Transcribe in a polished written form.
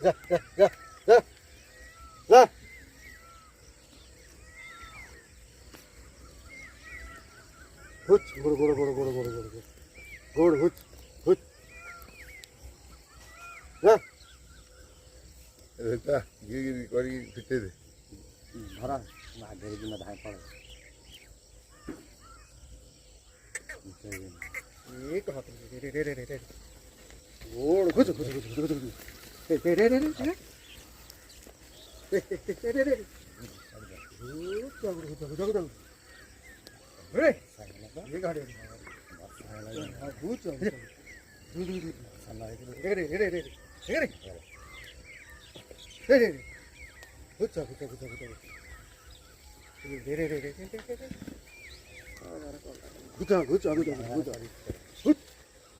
자, 자, 자, 자, 자. 굿, 고로, 고로, 고로, 고로, 고로, 고로, 고로, 굿, 굿. 자, 됐다. 이게 거리 그때 돼. 봐라. 나 내리기만 다 해봐. 이거 하트, 레레레레레. 오, 그죠, 그죠, 그죠, 그죠, 그죠. 레레레레레. 레레레레레. 그죠, 그죠, 그죠, 그죠. 그래. 얘가 하래. 아, 그죠. 두두두. 레레레레레. 레레레. 레레레. 그죠, 그죠, 그죠, 그죠. 레레레레레. 그죠, 그죠, 그죠, 그죠.